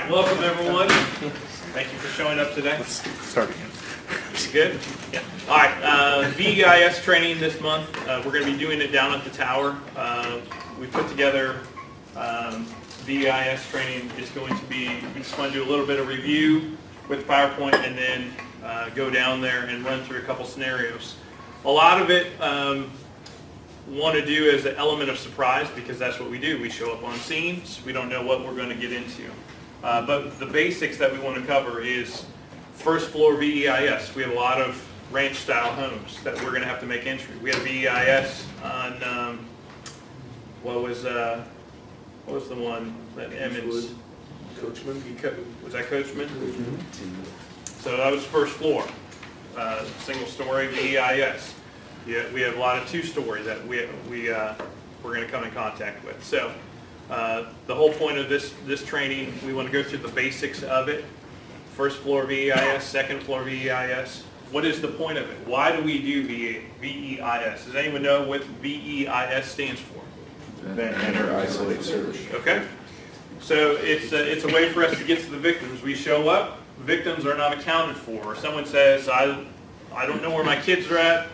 right, welcome everyone. Thank you for showing up today. Let's start again. You good? Yeah. All right, VEIS training this month. We're going to be doing it down at the tower. We put together VEIS training is going to be, we just want to do a little bit of review with PowerPoint and then go down there and run through a couple scenarios. A lot of it want to do as an element of surprise because that's what we do. We show up on scenes. We don't know what we're going to get into. But the basics that we want to cover is first floor VEIS. We have a lot of ranch style homes that we're going to have to make entry. We have VEIS on what was the one that Emmons? Coachman. Was that Coachman? So that was first floor, single story VEIS. Yeah, we have a lot of two-story that we're going to come in contact with. So the whole point of this training, we want to go through the basics of it. First floor VEIS, second floor VEIS. What is the point of it? Why do we do VEIS? Does anyone know what VEIS stands for? Vent, enter, isolate, search. Okay. So it's a way for us to get to the victims. We show up, victims are not accounted for. Or someone says, I don't know where my kids are at.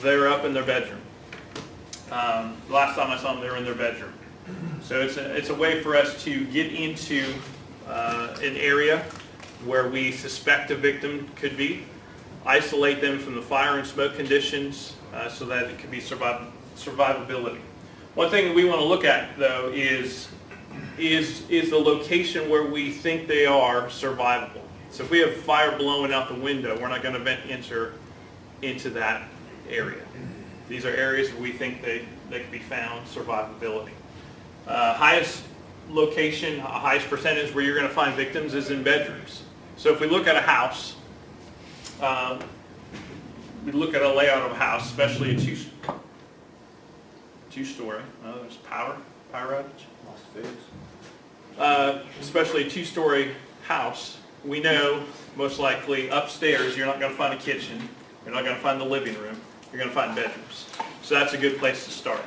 They're up in their bedroom. Last time I saw them, they were in their bedroom. So it's a way for us to get into an area where we suspect a victim could be, isolate them from the fire and smoke conditions so that it could be survivability. One thing that we want to look at, though, is the location where we think they are survivable. So if we have fire blowing out the window, we're not going to enter into that area. These are areas where we think they could be found, survivability. Highest location, highest percentage where you're going to find victims is in bedrooms. So if we look at a house, we look at a layout of a house, especially a two-story. There's power outage. Especially a two-story house, we know most likely upstairs you're not going to find a kitchen, you're not going to find the living room, you're going to find bedrooms. So that's a good place to start.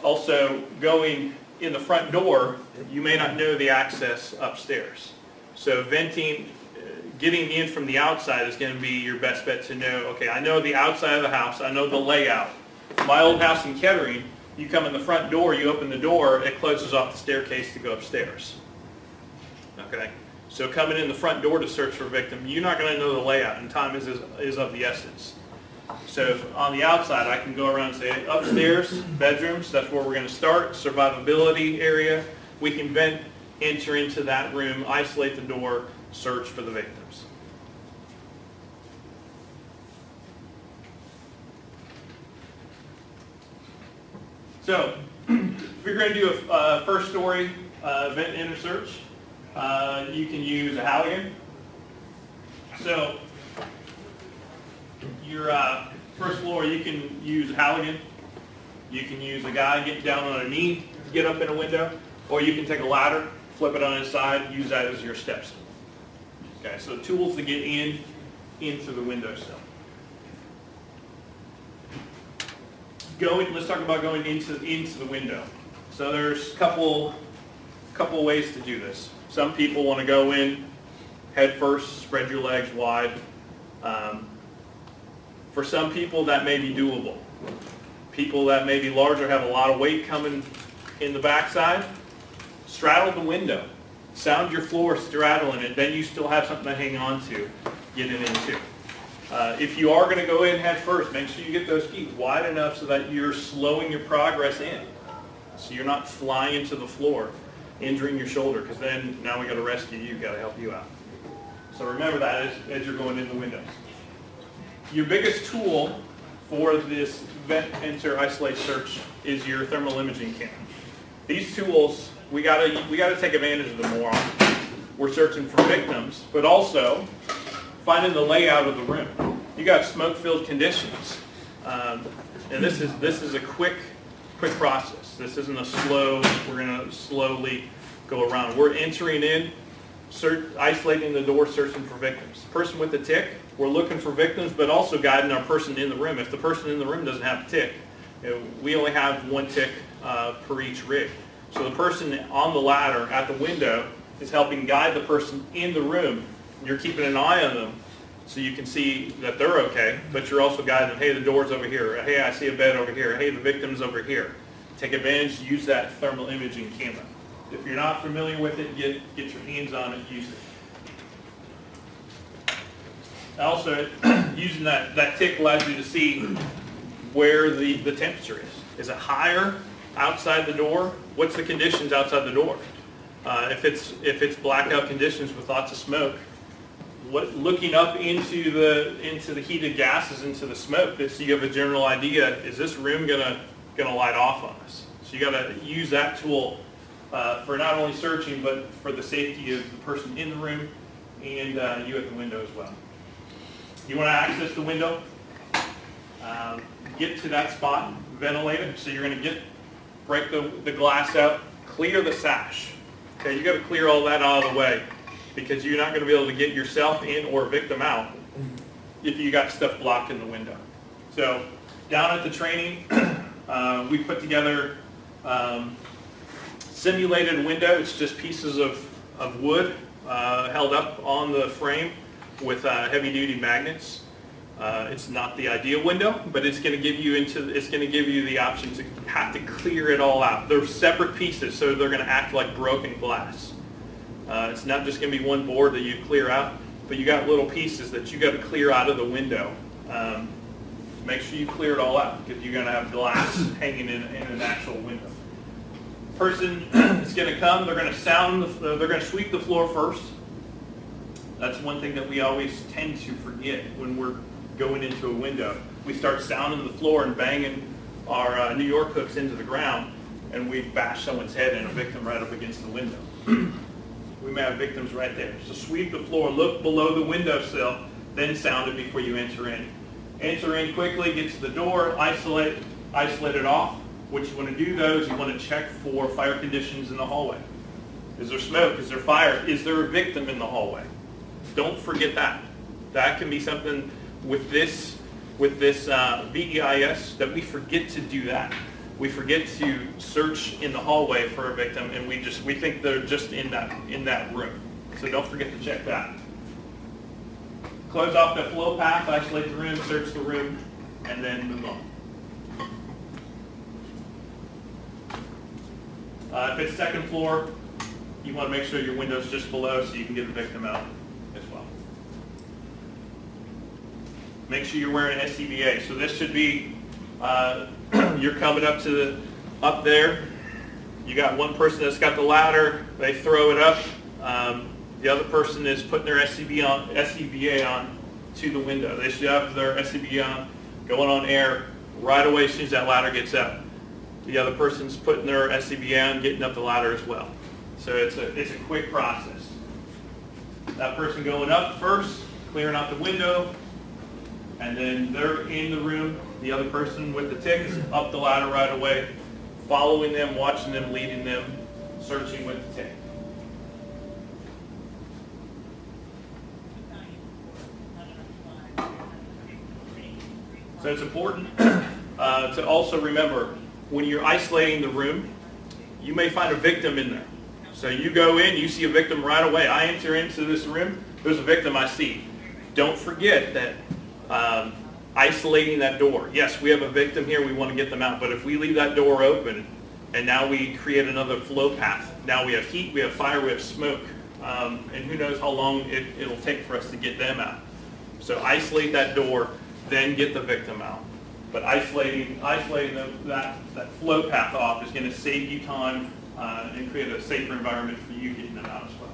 Also, going in the front door, you may not know the access upstairs. So venting, getting in from the outside is going to be your best bet to know, okay, I know the outside of the house, I know the layout. My old house in Kettering, you come in the front door, you open the door, it closes off the staircase to go upstairs. Okay? So coming in the front door to search for a victim, you're not going to know the layout, and time is of the essence. So on the outside, I can go around and say, upstairs, bedrooms, that's where we're going to start, survivability area. We can then enter into that room, isolate the door, search for the victims. So if you're going to do a first story vent enter search, you can use a Halligan. So your first floor, you can use a Halligan. You can use a guy getting down on a knee to get up in a window, or you can take a ladder, flip it on its side, use that as your steps. Okay, so tools to get in through the windowsill. Let's talk about going into the window. So there's a couple ways to do this. Some people want to go in head first, spread your legs wide. For some people, that may be doable. People that may be larger, have a lot of weight coming in the backside, straddle the window. Sound your floor straddling it, then you still have something to hang on to, get it into. If you are going to go in head first, make sure you get those feet wide enough so that you're slowing your progress in. So you're not flying to the floor, injuring your shoulder, because then now we got to rescue you, got to help you out. So remember that as you're going in the windows. Your biggest tool for this vent, enter, isolate, search is your thermal imaging camera. These tools, we gotta take advantage of them more often. We're searching for victims, but also finding the layout of the room. You got smoke-filled conditions, and this is a quick process. This isn't a slow. We're gonna slowly go around. We're entering in, isolating the door, searching for victims. Person with the tick, we're looking for victims, but also guiding our person in the room. If the person in the room doesn't have a tick, we only have one tick per each rig. So the person on the ladder at the window is helping guide the person in the room. You're keeping an eye on them so you can see that they're okay, but you're also guiding them, hey, the door's over here, hey, I see a bed over here, hey, the victim's over here. Take advantage, use that thermal imaging camera. If you're not familiar with it, get your hands on it, use it. Also, using that tick allows you to see where the temperature is. Is it higher outside the door? What's the conditions outside the door? If it's blackout conditions with lots of smoke, looking up into the heated gases, into the smoke, so you have a general idea, is this room gonna light off on us? So you gotta use that tool for not only searching, but for the safety of the person in the room and you at the window as well. You wanna access the window, get to that spot, ventilate it, so you're gonna break the glass out, clear the sash. Okay, you gotta clear all that out of the way, because you're not going to be able to get yourself in or victim out if you got stuff blocked in the window. So down at the training, we put together simulated window. It's just pieces of wood held up on the frame with heavy-duty magnets. It's not the ideal window, but it's going to give you the option to have to clear it all out. They're separate pieces, so they're going to act like broken glass. It's not just going to be one board that you clear out, but you got little pieces that you got to clear out of the window. Make sure you clear it all out, because you're going to have glass hanging in an actual window. Person is going to come. They're going to they're going to sweep the floor first. That's one thing that we always tend to forget when we're going into a window. We start sounding the floor and banging our New York hooks into the ground, and we bash someone's head and a victim right up against the window. We may have victims right there. So sweep the floor, look below the windowsill, then sound it before you enter in. Enter in quickly, get to the door, isolate it off. What you want to do though is you want to check for fire conditions in the hallway. Is there smoke? Is there fire? Is there a victim in the hallway? Don't forget that. That can be something with this VEIS that we forget to do that. We forget to search in the hallway for a victim, and we think they're just in that room. So don't forget to check that. Close off the flow path, isolate the room, search the room, and then move on. If it's second floor, you want to make sure your window's just below so you can get the victim out as well. Make sure you're wearing SCBA. So this should be, you're coming up there. You got one person that's got the ladder. They throw it up. The other person is putting their SCBA on to the window. They should have their SCBA on, going on air right away as soon as that ladder gets up. The other person's putting their SCBA on, getting up the ladder as well. So it's a quick process. That person going up first, clearing out the window, and then they're in the room. The other person with the tick is up the ladder right away, following them, watching them, leading them, searching with the tick. So it's important to also remember, when you're isolating the room, you may find a victim in there. So you go in, you see a victim right away. I enter into this room, there's a victim I see. Don't forget that isolating that door. Yes, we have a victim here, we want to get them out, but if we leave that door open and now we create another flow path, now we have heat, we have fire, we have smoke, and who knows how long it'll take for us to get them out. So isolate that door, then get the victim out. But isolating that flow path off is going to save you time and create a safer environment for you getting them out as well.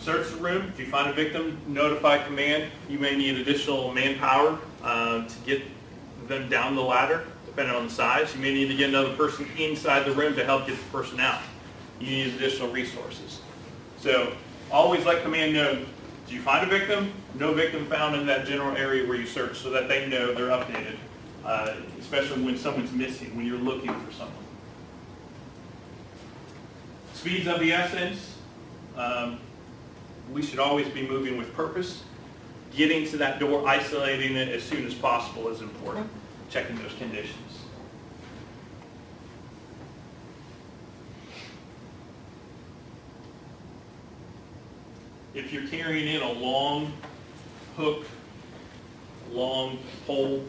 Search the room. If you find a victim, notify command. You may need additional manpower to get them down the ladder, depending on the size. You may need to get another person inside the room to help get the person out. You need additional resources. So always let command know, do you find a victim? No victim found in that general area where you search, so that they know they're updated, especially when someone's missing, when you're looking for someone. Speed's of the essence. We should always be moving with purpose. Getting to that door, isolating it as soon as possible is important. Checking those conditions. If you're carrying in a long hook, long pole,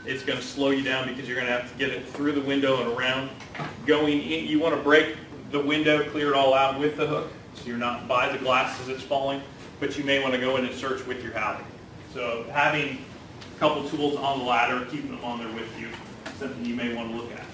it's going to slow you down because you're going to have to get it through the window and around. Going in, you want to break the window, clear it all out with the hook, so you're not by the glass as it's falling, but you may want to go in and search with your howdy. So having a couple tools on the ladder, keeping them on there with you, something you may want to look at.